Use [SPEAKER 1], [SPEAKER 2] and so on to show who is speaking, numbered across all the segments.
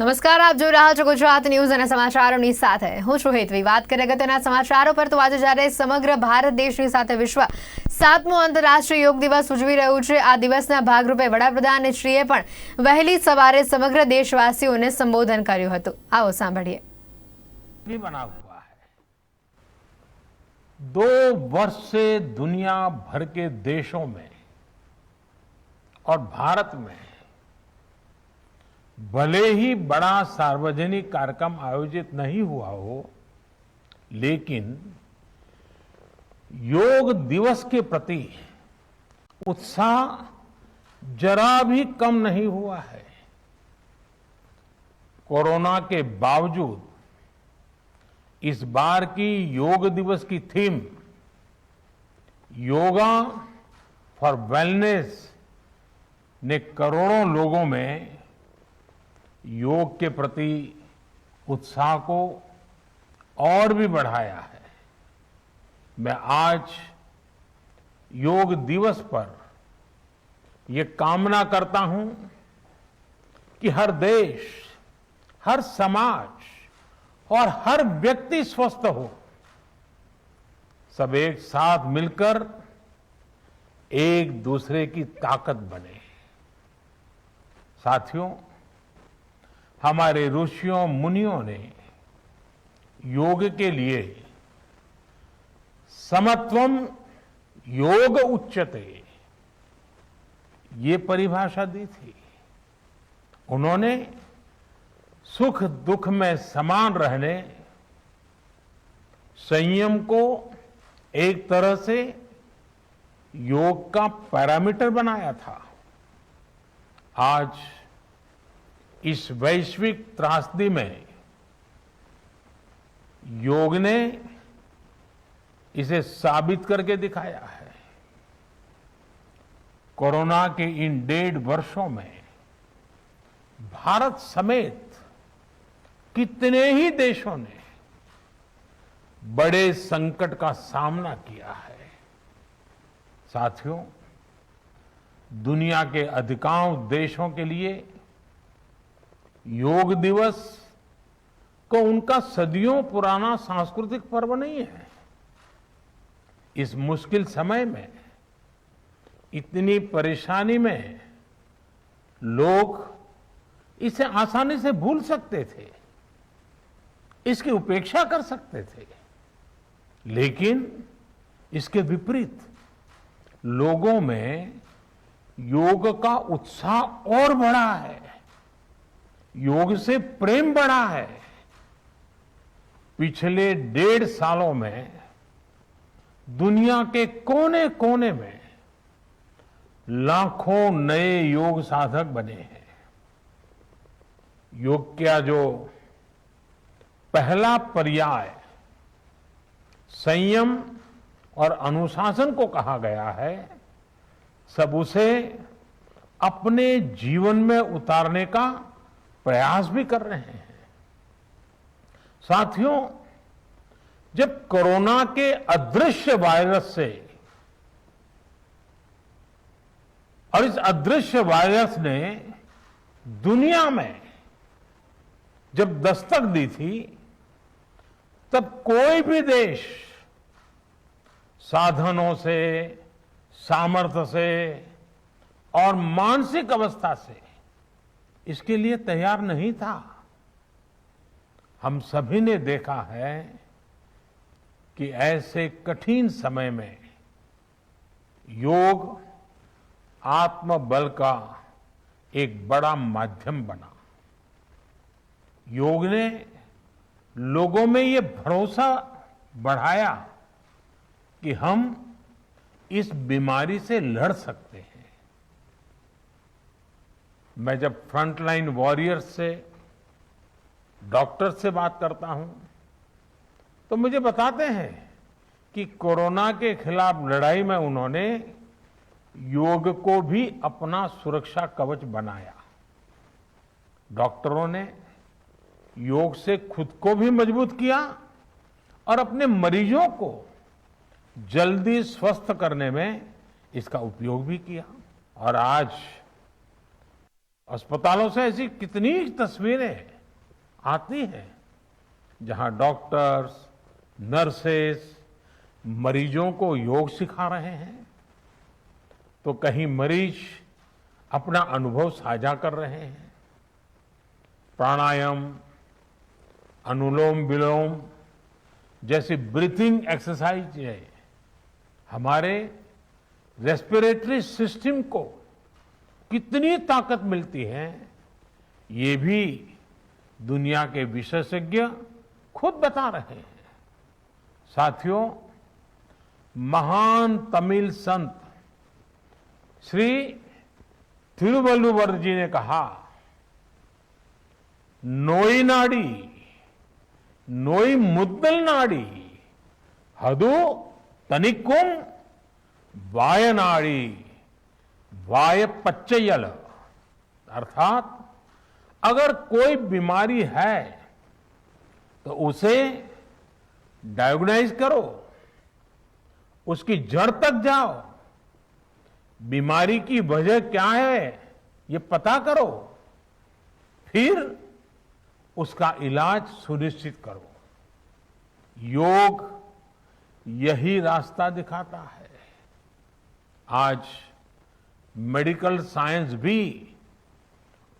[SPEAKER 1] નમસ્કાર, આપ જોઈ રહ્યા છો ગુજરાત ન્યૂઝ અને સમાચારોની સાથે હું છું હેતવી। વાત કરીએ અગત્યના સમાચારો પર તો આજે જ્યારે સમગ્ર ભારત દેશની સાથે વિશ્વ 7મો આંતરરાષ્ટ્રીય યોગ દિવસ ઉજવી રહ્યું છે, આ દિવસના ભાગરૂપે વડાપ્રધાનશ્રીએ પણ વહેલી સવારે સમગ્ર દેશવાસીઓને સંબોધન કર્યું હતું। આવો સાંભળીએ।
[SPEAKER 2] बना हुआ है। 2 वर्ष से दुनिया भर के देशों में और भारत में भले ही बड़ा सार्वजनिक कार्यक्रम आयोजित नहीं हुआ हो, लेकिन योग दिवस के प्रति उत्साह जरा भी कम नहीं हुआ है। कोरोना के बावजूद इस बार की योग दिवस की थीम योगा फॉर वेलनेस ने करोड़ों लोगों में योग के प्रति उत्साह को और भी बढ़ाया है। मैं आज योग दिवस पर ये कामना करता हूं कि हर देश, हर समाज और हर व्यक्ति स्वस्थ हो, सब एक साथ मिलकर एक दूसरे की ताकत बने। साथियों, हमारे ऋषियों मुनियों ने योग के लिए समत्वम योग उच्यते ये परिभाषा दी थी। उन्होंने सुख दुख में समान रहने, संयम को एक तरह से योग का पैरामीटर बनाया था। आज इस वैश्विक त्रासदी में योग ने इसे साबित करके दिखाया है। कोरोना के इन 1.5 वर्षों में भारत समेत कितने ही देशों ने बड़े संकट का सामना किया है। साथियों, दुनिया के अधिकांश देशों के लिए योग दिवस को उनका सदियों पुराना सांस्कृतिक पर्व नहीं है। इस मुश्किल समय में, इतनी परेशानी में लोग इसे आसानी से भूल सकते थे, इसकी उपेक्षा कर सकते थे, लेकिन इसके विपरीत लोगों में योग का उत्साह और बढ़ा है, योग से प्रेम बढ़ा है। पिछले 1.5 सालों में दुनिया के कोने कोने में लाखों नए योग साधक बने हैं। योग का जो पहला पर्याय संयम और अनुशासन को कहा गया है, सब उसे अपने जीवन में उतारने का प्रयास भी कर रहे हैं। साथियों, जब कोरोना के अदृश्य वायरस से और इस अदृश्य वायरस ने दुनिया में जब दस्तक दी थी, तब कोई भी देश साधनों से, सामर्थ्य से और मानसिक अवस्था से इसके लिए तैयार नहीं था। हम सभी ने देखा है कि ऐसे कठिन समय में योग आत्मबल का एक बड़ा माध्यम बना। योग ने लोगों में ये भरोसा बढ़ाया कि हम इस बीमारी से लड़ सकते हैं। मैं जब फ्रंटलाइन वॉरियर्स से, डॉक्टर से बात करता हूं, तो मुझे बताते हैं कि कोरोना के खिलाफ लड़ाई में उन्होंने योग को भी अपना सुरक्षा कवच बनाया। डॉक्टरों ने योग से खुद को भी मजबूत किया और अपने मरीजों को जल्दी स्वस्थ करने में इसका उपयोग भी किया। और आज अस्पतालों से ऐसी कितनी तस्वीरें आती हैं जहां डॉक्टर्स, नर्सेस मरीजों को योग सिखा रहे हैं, तो कहीं मरीज अपना अनुभव साझा कर रहे हैं। प्राणायाम, अनुलोम विलोम जैसी ब्रीथिंग एक्सरसाइज है हमारे रेस्पिरेटरी सिस्टम को कितनी ताकत मिलती है, ये भी दुनिया के विशेषज्ञ खुद बता रहे हैं। साथियों, महान तमिल संत श्री तिरुवल्लुवर जी ने कहा, नोई नाडी नोई मुद्दल नाडी हदु तनिक्कुम वायनाडी वाय पच्चयल। अर्थात अगर कोई बीमारी है तो उसे डायग्नोज करो, उसकी जड़ तक जाओ, बीमारी की वजह क्या है ये पता करो, फिर उसका इलाज सुनिश्चित करो। योग यही रास्ता दिखाता है। आज मेडिकल साइंस भी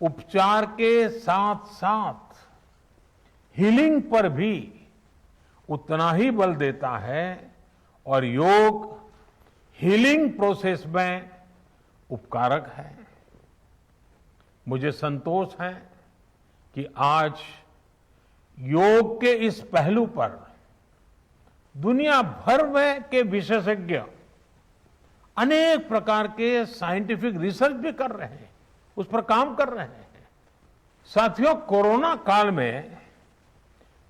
[SPEAKER 2] उपचार के साथ साथ हीलिंग पर भी उतना ही बल देता है और योग हीलिंग प्रोसेस में उपकारक है। मुझे संतोष है कि आज योग के इस पहलू पर दुनिया भर में के विशेषज्ञ अनेक प्रकार के साइंटिफिक रिसर्च भी कर रहे हैं, उस पर काम कर रहे हैं। साथियों, कोरोना काल में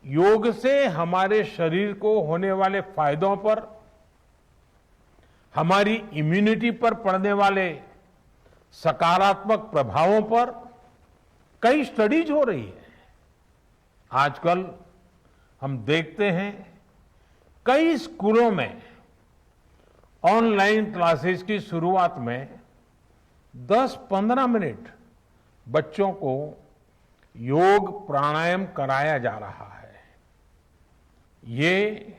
[SPEAKER 2] योग से हमारे शरीर को होने वाले फायदों पर, हमारी इम्यूनिटी पर पड़ने वाले सकारात्मक प्रभावों पर कई स्टडीज हो रही है। आजकल हम देखते हैं कई स्कूलों में ऑनलाइन क्लासेस की शुरुआत में 10-15 मिनट बच्चों को योग प्राणायाम कराया जा रहा है। ये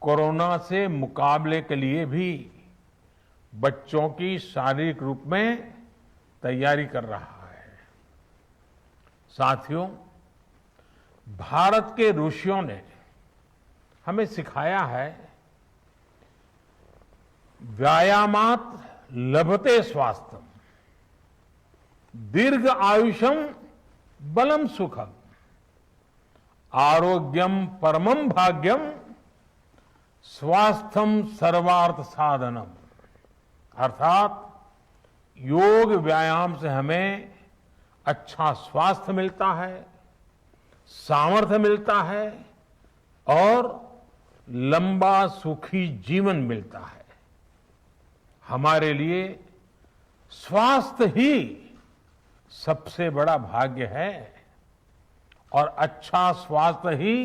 [SPEAKER 2] कोरोना से मुकाबले के लिए भी बच्चों की शारीरिक रूप में तैयारी कर रहा है। साथियों, भारत के ऋषियों ने हमें सिखाया है, व्यायामात लभते स्वास्थ्यम, दीर्घ आयुषम बलम सुखम, आरोग्यम परमम भाग्यम, स्वास्थ्यम सर्वार्थ साधनम। अर्थात योग व्यायाम से हमें अच्छा स्वास्थ्य मिलता है, सामर्थ्य मिलता है और लंबा सुखी जीवन मिलता है। हमारे लिए स्वास्थ्य ही सबसे बड़ा भाग्य है और अच्छा स्वास्थ्य ही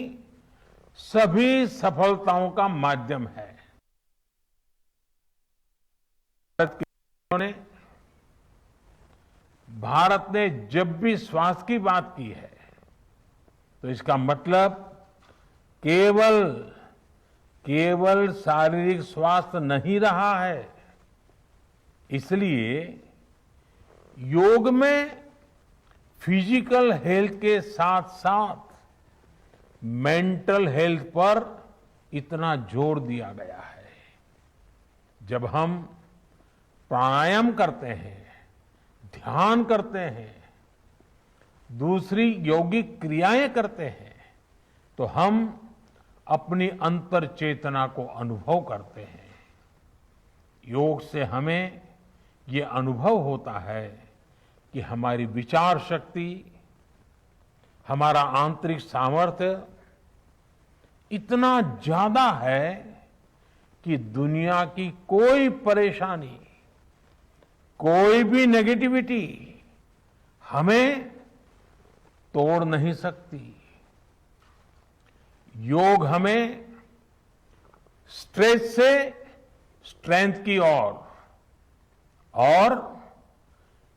[SPEAKER 2] सभी सफलताओं का माध्यम है। भारत ने जब भी स्वास्थ्य की बात की है तो इसका मतलब केवल शारीरिक स्वास्थ्य नहीं रहा है। इसलिए योग में फिजिकल हेल्थ के साथ साथ मेंटल हेल्थ पर इतना जोर दिया गया है। जब हम प्राणायाम करते हैं, ध्यान करते हैं, दूसरी यौगिक क्रियाएं करते हैं, तो हम अपनी अंतर चेतना को अनुभव करते हैं। योग से हमें ये अनुभव होता है कि हमारी विचार शक्ति, हमारा आंतरिक सामर्थ्य इतना ज्यादा है कि दुनिया की कोई परेशानी, कोई भी नेगेटिविटी हमें तोड़ नहीं सकती। योग हमें स्ट्रेस से स्ट्रेंथ की ओर और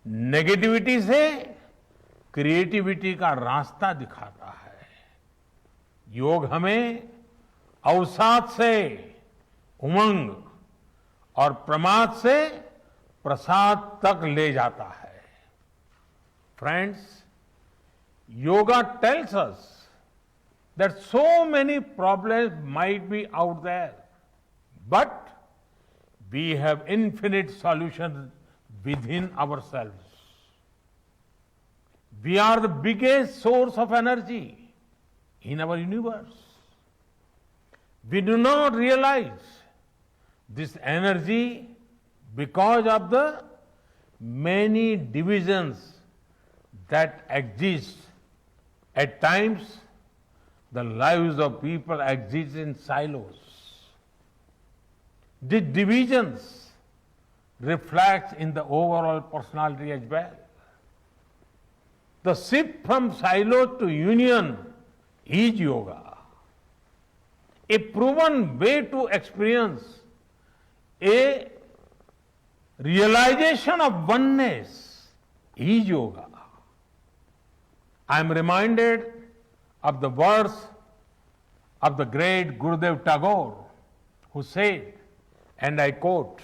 [SPEAKER 2] नेगेटिविटी से क्रिएटिविटी का रास्ता दिखाता है। योग हमें अवसाद से उमंग और प्रमाद से प्रसाद तक ले जाता है। Friends, yoga tells us that so many problems might be out there, but we have infinite solutions within ourselves. We are the biggest source of energy in our universe. We do not realize this energy because of the many divisions that exist. At times, the lives of people exist in silos. These divisions reflect in the overall personality as well. The shift from silo to union is yoga. A proven way to experience a realization of oneness is yoga. I am reminded of the words of the great Gurudev Tagore, who said, and I quote,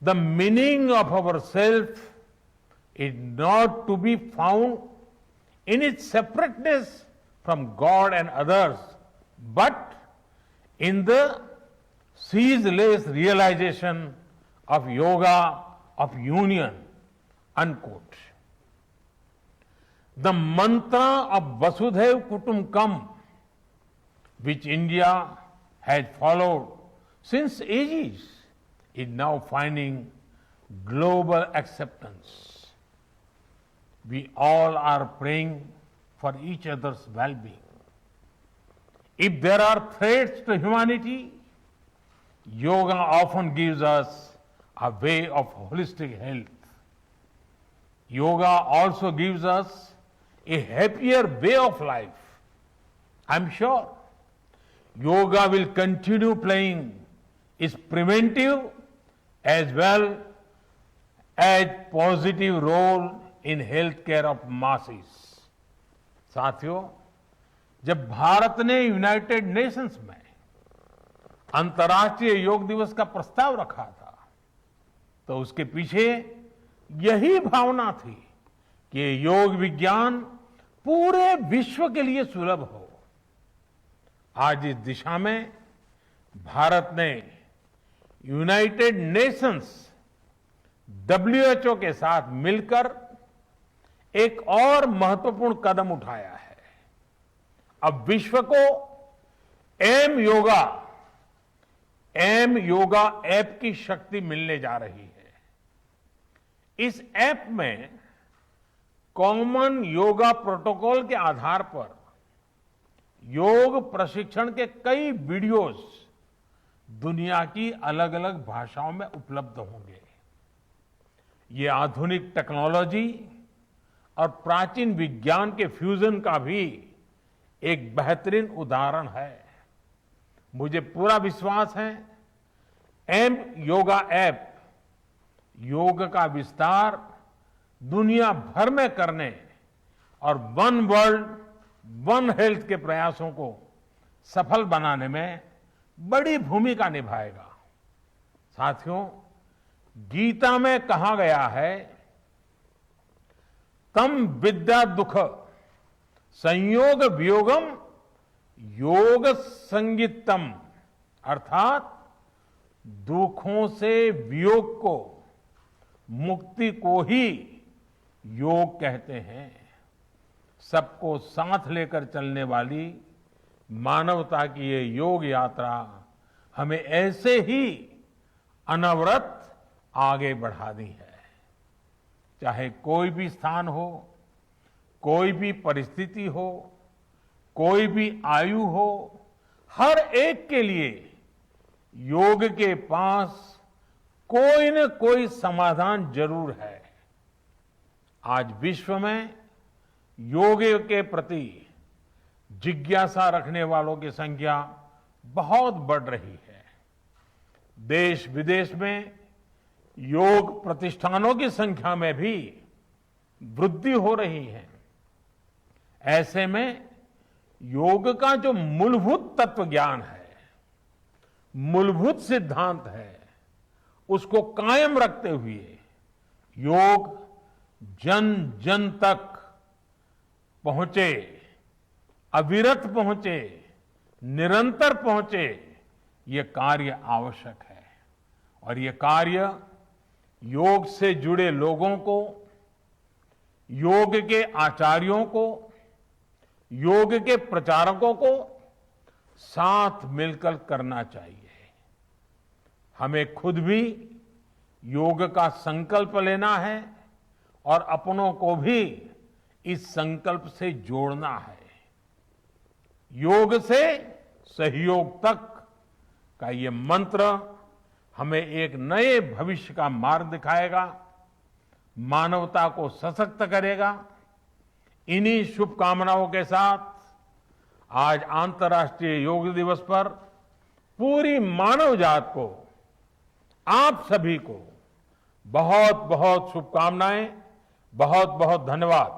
[SPEAKER 2] "The meaning of our self is not to be found in its separateness from God and others, but in the ceaseless realization of yoga of union," unquote. The mantra of Vasudhaiv Kutumbakam, which India has followed since ages, is now finding global acceptance. We all are praying for each other's well-being. If there are threats to humanity, yoga often gives us a way of holistic health. Yoga also gives us a happier way of life. I'm sure yoga will continue playing its preventive as well as positive role in healthcare of masses. साथियों, जब भारत ने United Nations में अंतर्राष्ट्रीय योग दिवस का प्रस्ताव रखा था, तो उसके पीछे यही भावना थी कि योग विज्ञान पूरे विश्व के लिए सुलभ हो। आज इस दिशा में भारत ने यूनाइटेड नेशंस WHO के साथ मिलकर एक और महत्वपूर्ण कदम उठाया है। अब विश्व को एम योगा ऐप की शक्ति मिलने जा रही है। इस ऐप में कॉमन योगा प्रोटोकॉल के आधार पर योग प्रशिक्षण के कई वीडियोस दुनिया की अलग अलग भाषाओं में उपलब्ध होंगे। ये आधुनिक टेक्नोलॉजी और प्राचीन विज्ञान के फ्यूजन का भी एक बेहतरीन उदाहरण है। मुझे पूरा विश्वास है एम योगा ऐप योग का विस्तार दुनिया भर में करने और वन वर्ल्ड वन हेल्थ के प्रयासों को सफल बनाने में बड़ी भूमिका निभाएगा। साथियों, गीता में कहा गया है, तम विद्या दुख संयोग वियोगम योग संगीतम, अर्थात दुखों से वियोग को, मुक्ति को ही योग कहते हैं। सबको साथ लेकर चलने वाली मानवता की ये योग यात्रा हमें ऐसे ही अनवरत आगे बढ़ानी है। चाहे कोई भी स्थान हो, कोई भी परिस्थिति हो, कोई भी आयु हो, हर एक के लिए योग के पास कोई न कोई समाधान जरूर है। आज विश्व में योग के प्रति जिज्ञासा रखने वालों की संख्या बहुत बढ़ रही है। देश विदेश में योग प्रतिष्ठानों की संख्या में भी वृद्धि हो रही है। ऐसे में योग का जो मूलभूत तत्व ज्ञान है, मूलभूत सिद्धांत है, उसको कायम रखते हुए योग जन जन तक पहुंचे, अविरत पहुंचे, निरंतर पहुंचे, ये कार्य आवश्यक है। और ये कार्य योग से जुड़े लोगों को, योग के आचार्यों को, योग के प्रचारकों को साथ मिलकर करना चाहिए। हमें खुद भी योग का संकल्प लेना है और अपनों को भी इस संकल्प से जोड़ना है। योग से सहयोग तक का ये मंत्र हमें एक नए भविष्य का मार्ग दिखाएगा, मानवता को सशक्त करेगा। इन्हीं शुभकामनाओं के साथ आज अंतर्राष्ट्रीय योग दिवस पर पूरी मानव जात को, आप सभी को बहुत बहुत शुभकामनाएं, बहुत बहुत धन्यवाद।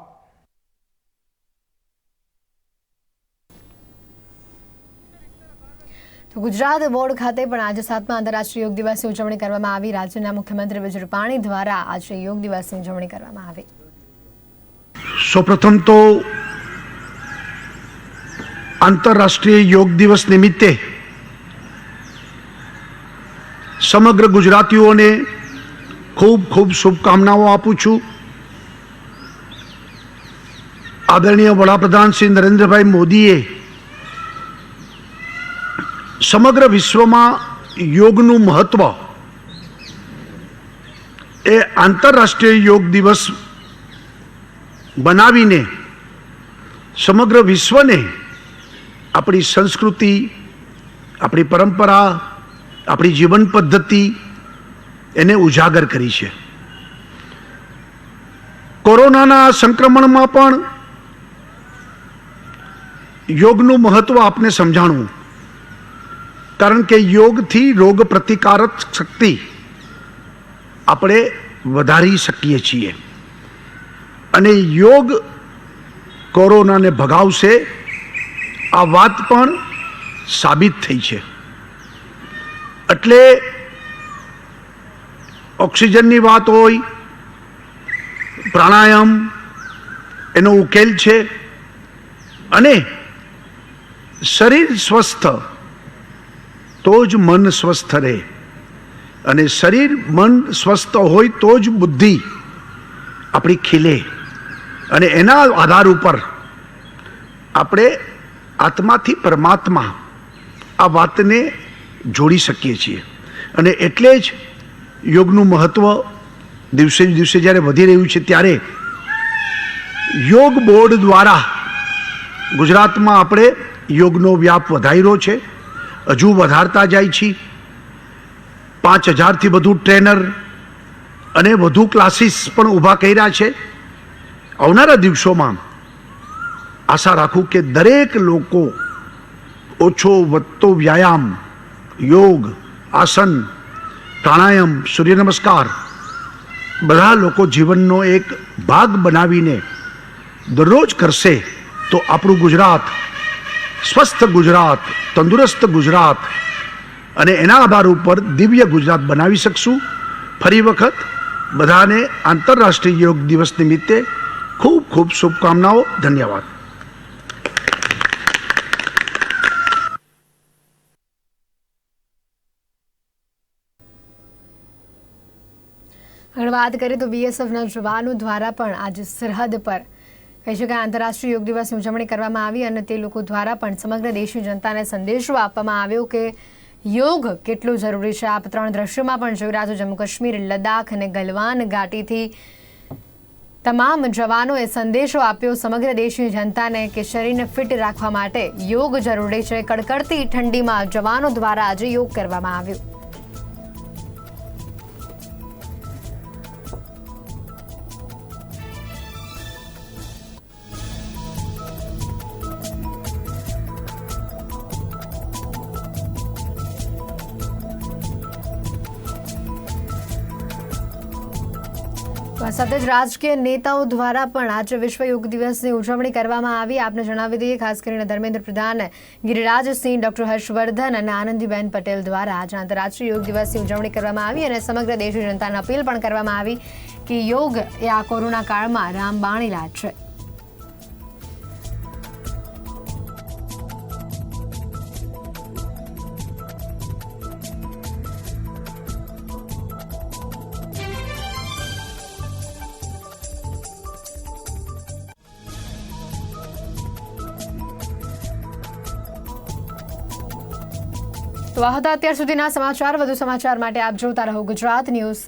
[SPEAKER 1] તો ગુજરાત બોર્ડ ખાતે પણ આજે 7મા આંતરરાષ્ટ્રીય યોગ દિવસની ઉજવણી કરવામાં આવી। રાજ્યના મુખ્યમંત્રી વિજય રૂપાણી દ્વારા આજે યોગ દિવસની ઉજવણી કરવામાં આવી।
[SPEAKER 3] સૌપ્રથમ તો આંતરરાષ્ટ્રીય યોગ દિવસ નિમિત્તે સમગ્ર ગુજરાતીઓને ખૂબ ખૂબ શુભકામનાઓ આપું છું। આદરણીય વડાપ્રધાન શ્રી નરેન્દ્રભાઈ મોદીએ સમગ્ર વિશ્વમાં યોગનું મહત્વ એ આંતરરાષ્ટ્રીય યોગ દિવસ બનાવીને સમગ્ર વિશ્વને આપણી સંસ્કૃતિ, આપણી પરંપરા, આપણી જીવન પદ્ધતિ એને ઉજાગર કરી છે। કોરોનાના સંક્રમણમાં પણ યોગનું મહત્વ આપને સમજાણું, કારણ કે યોગથી રોગ પ્રતિકારક શક્તિ આપણે વધારી શકીએ છીએ અને યોગ કોરોનાને ભગાવશે, આ વાત પણ સાબિત થઈ છે। એટલે ઓક્સિજનની વાત હોય, પ્રાણાયામ એનો ઉકેલ છે અને શરીર સ્વસ્થ તો જ મન સ્વસ્થ રહે અને શરીર મન સ્વસ્થ હોય તો જ બુદ્ધિ આપણી ખીલે અને એના આધાર ઉપર આપણે આત્માથી પરમાત્મા આ વાતને જોડી શકીએ છીએ। અને એટલે જ યોગનું મહત્વ દિવસે દિવસે જ્યારે વધી રહ્યું છે ત્યારે યોગ બોર્ડ દ્વારા ગુજરાતમાં આપણે યોગનો વ્યાપ વધારી રહ્યો છે, હજુ વધારતા જાય છે। 5000થી વધુ ટ્રેનર અને વધુ ક્લાસીસ પણ ઊભા કર્યા છે। આવનારા દિવસોમાં આશા રાખું કે દરેક લોકો ઓછો વધતો વ્યાયામ, યોગ, આસન, પ્રાણાયામ, સૂર્ય નમસ્કાર બધા લોકો જીવનનો એક ભાગ બનાવીને દરરોજ કરશે તો આપણું ગુજરાત સ્વસ્થ ગુજરાત, તંદુરસ્ત ગુજરાત અને એના આધાર ઉપર દિવ્ય ગુજરાત બનાવી શકશું। ફરી વખત બધાને આંતરરાષ્ટ્રીય યોગ દિવસ નિમિત્તે ખૂબ ખૂબ શુભકામનાઓ। ધન્યવાદ।
[SPEAKER 1] આગળ વાત કરીએ તો બીએસએફના જવાનો દ્વારા પણ આજે સરહદ પર કહી શકાય આંતરરાષ્ટ્રીય યોગ દિવસની ઉજવણી કરવામાં આવી અને તે લોકો દ્વારા પણ સમગ્ર દેશની જનતાને સંદેશો આપવામાં આવ્યો કે યોગ કેટલું જરૂરી છે। આપ 3 દ્રશ્યોમાં પણ જોઈ રહ્યા છો, જમ્મુ કાશ્મીર, લદ્દાખ અને ગલવાન ઘાટીથી તમામ જવાનોએ સંદેશો આપ્યો સમગ્ર દેશની જનતાને કે શરીરને ફિટ રાખવા માટે યોગ જરૂરી છે। કડકડતી ઠંડીમાં જવાનો દ્વારા આજે યોગ કરવામાં આવ્યો। તો આ સાથે જ રાજકીય નેતાઓ દ્વારા પણ આજે વિશ્વ યોગ દિવસની ઉજવણી કરવામાં આવી. આપને જણાવી દઈએ, ખાસ કરીને ધર્મેન્દ્ર પ્રધાન, ગિરિરાજસિંહ, ડોક્ટર હર્ષવર્ધન અને આનંદીબેન પટેલ દ્વારા આજે આંતરરાષ્ટ્રીય યોગ દિવસની ઉજવણી કરવામાં આવી અને સમગ્ર દેશની જનતાને અપીલ પણ કરવામાં આવી કે યોગ એ આ કોરોના કાળમાં રામબાણ ઇલાજ છે. તો આ હતા અત્યાર સુધીના સમાચાર. વધુ સમાચાર માટે આપ જોતા રહો ગુજરાત ન્યૂઝ.